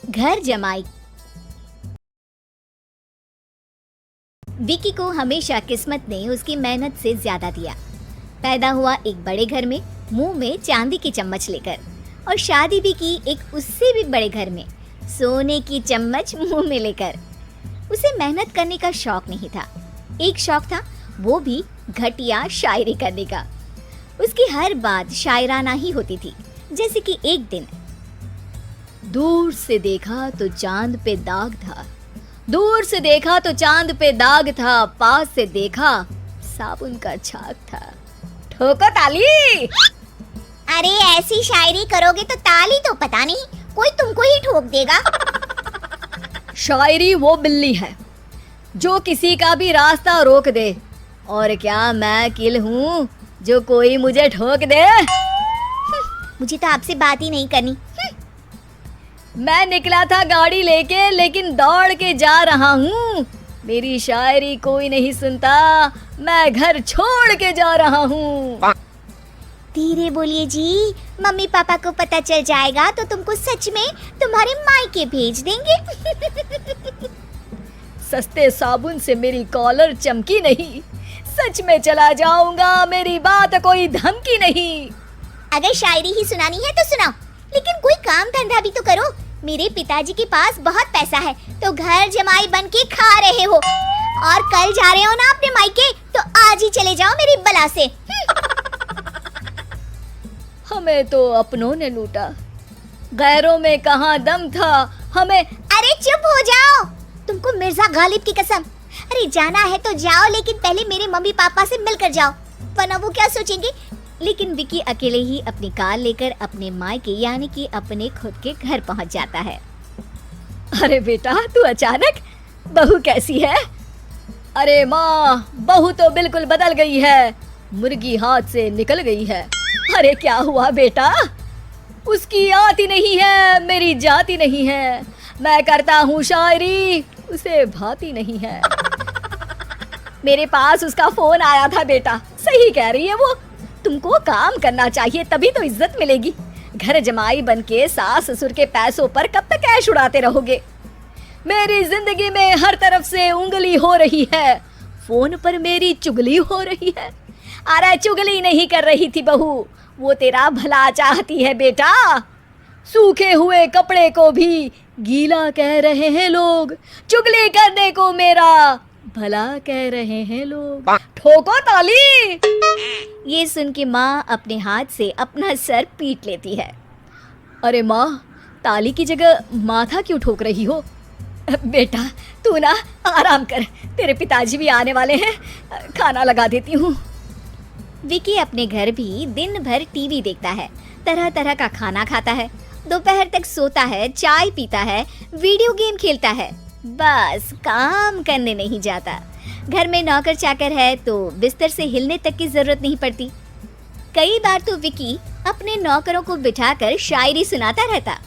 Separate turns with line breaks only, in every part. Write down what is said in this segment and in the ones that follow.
घर जमाई। विकी को हमेशा किस्मत ने उसकी मेहनत से ज्यादा दिया। पैदा हुआ एक बड़े घर में, मुंह में चांदी की चम्मच लेकर, और शादी भी की एक उससे भी बड़े घर में, सोने की चम्मच मुंह में लेकर। उसे मेहनत करने का शौक नहीं था, एक शौक था, वो भी घटिया शायरी करने का। उसकी हर बात शायराना ही होती थी। जैसे कि एक दिन, दूर से देखा तो चांद पे दाग था, दूर से देखा तो चांद पे दाग था, पास से देखा साबुन का छाग था। ठोको ताली।
अरे ऐसी शायरी करोगे तो ताली तो पता नहीं, कोई तुमको ही ठोक देगा।
शायरी वो बिल्ली है जो किसी का भी रास्ता रोक दे, और क्या मैं किल हूँ जो कोई मुझे ठोक दे।
मुझे तो आपसे बात ही नहीं करनी।
मैं निकला था गाड़ी लेके, लेकिन दौड़ के जा रहा हूँ। मेरी शायरी कोई नहीं सुनता, मैं घर छोड़ के जा रहा हूँ।
धीरे बोलिए जी, मम्मी पापा को पता चल जाएगा तो तुमको सच में तुम्हारे मायके भेज देंगे।
सस्ते साबुन से मेरी कॉलर चमकी नहीं, सच में चला जाऊंगा, मेरी बात कोई धमकी नहीं।
अगर शायरी ही सुनानी है तो सुनाओ, लेकिन कोई काम धंधा भी तो करो। मेरे पिताजी के पास बहुत पैसा है, तो घर जमाई बन के खा रहे हो, और कल जा रहे हो ना अपने मायके, तो आज ही चले जाओ मेरी बला से।
हमें तो अपनों ने लूटा, गैरों में कहाँ दम था हमें।
अरे चुप हो जाओ, तुमको मिर्जा गालिब की कसम। अरे जाना है तो जाओ, लेकिन पहले मेरे मम्मी पापा से मिलकर जाओ, वरना वो क्या सोचेंगे। लेकिन विकी अकेले ही अपनी कार लेकर अपने मायके यानी कि अपने खुद के घर पहुंच जाता है। अरे बेटा, तू अचानक, बहू कैसी है? अरे माँ, बहू तो बिल्कुल बदल गई है, मुर्गी हाथ से निकल गई है। अरे क्या हुआ बेटा? उसकी आती नहीं है, मेरी जाती नहीं है, मैं करता हूँ शायरी, उसे भाती नहीं है। मेरे पास उसका फोन आया था बेटा, सही कह रही है वो, तुमको काम करना चाहिए तभी तो इज्जत मिलेगी। घर जमाई बनके सास ससुर के पैसों पर कब तक ऐश उड़ाते रहोगे? मेरी जिंदगी में हर तरफ से उंगली हो रही है, फोन पर मेरी चुगली हो रही है। अरे चुगली नहीं कर रही थी बहू, वो तेरा भला चाहती है बेटा। सूखे हुए कपड़े को भी गीला कह रहे हैं लोग, चुगली करने को मेरा भला कह रहे हैं लोग। ठोको ताली। ये सुन के माँ अपने हाथ से अपना सर पीट लेती है। अरे माँ, ताली की जगह माथा क्यों ठोक रही हो? बेटा तू ना आराम कर, तेरे पिताजी भी आने वाले हैं, खाना लगा देती हूँ। विकी अपने घर भी दिन भर टीवी देखता है, तरह तरह का खाना खाता है, दोपहर तक सोता है, चाय पीता है, वीडियो गेम खेलता है, बस काम करने नहीं जाता। घर में नौकर चाकर है तो बिस्तर से हिलने तक की जरूरत नहीं पड़ती। कई बार तो विकी अपने नौकरों को बिठाकर शायरी सुनाता रहता।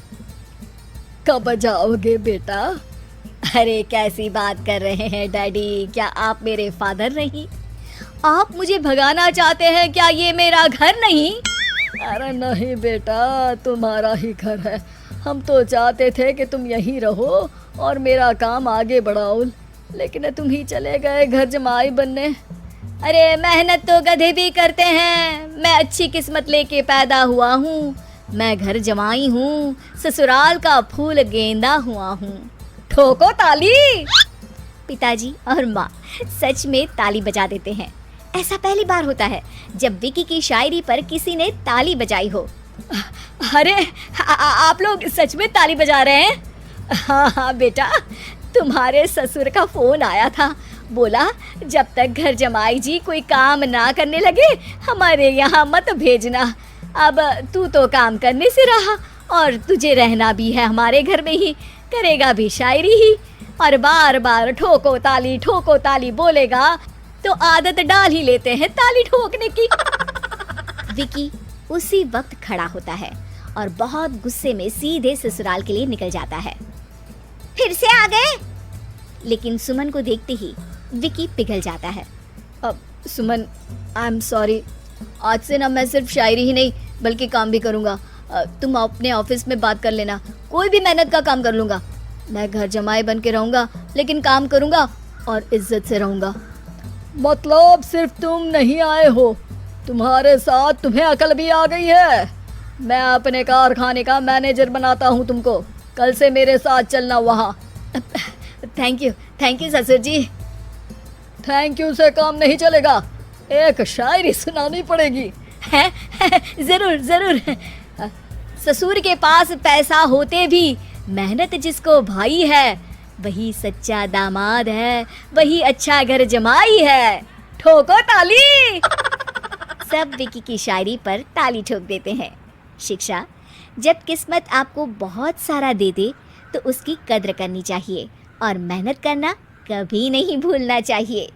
कब जाओगे बेटा? अरे कैसी बात कर रहे हैं डैडी, क्या आप मेरे फादर नहीं? आप मुझे भगाना चाहते हैं क्या? ये मेरा घर नहीं। अरे नहीं बेटा, तुम्हारा ही घर है, हम तो चाहते थे कि तुम यहीं रहो और मेरा काम आगे बढ़ाओ, लेकिन तुम ही चले गए घर जमाई बनने। अरे मेहनत तो गधे भी करते हैं, मैं अच्छी किस्मत लेके पैदा हुआ हूँ, मैं घर जमाई हूँ, ससुराल का फूल गेंदा हुआ हूँ। ठोको ताली। पिताजी और माँ सच में ताली बजा देते हैं। ऐसा पहली बार होता है जब विकी की शायरी पर किसी ने ताली बजाई हो। अरे आप लोग सच में ताली बजा रहे हैं? हाँ हाँ बेटा, तुम्हारे ससुर का फोन आया था, बोला जब तक घर जमाई जी कोई काम ना करने लगे हमारे यहाँ मत भेजना। अब तू तो काम करने से रहा और तुझे रहना भी है हमारे घर में ही, करेगा भी शायरी ही, और बार बार ठोको ताली बोलेगा तो आदत डाल ही लेते हैं ताली ठोकने की। विकी उसी वक्त खड़ा होता है और बहुत गुस्से में सीधे ससुराल के लिए निकल जाता है। फिर से आ गए?
लेकिन सुमन को देखते ही विकी पिघल जाता है। अब सुमन, आई एम सॉरी, आज से ना मैं सिर्फ शायरी ही नहीं बल्कि काम भी करूँगा। तुम अपने ऑफिस में बात कर लेना, कोई भी मेहनत का काम कर लूँगा। मैं घर जमाई बन के रहूँगा, लेकिन काम करूँगा और इज्जत से रहूँगा। मतलब सिर्फ तुम नहीं आए हो, तुम्हारे साथ तुम्हें अकल भी आ गई है। मैं अपने कारखाने का मैनेजर बनाता हूँ तुमको, कल से मेरे साथ चलना वहाँ। थैंक यू ससुर जी। थैंक यू से काम नहीं चलेगा, एक शायरी सुनानी पड़ेगी। है जरूर जरूर। ससुर के पास पैसा होते भी मेहनत जिसको भाई है, वही सच्चा दामाद है, वही अच्छा घर जमाई है। ठोको ताली। सब विकी की शायरी पर ताली ठोक देते हैं। शिक्षा, जब किस्मत आपको बहुत सारा दे दे तो उसकी कद्र करनी चाहिए और मेहनत करना कभी नहीं भूलना चाहिए।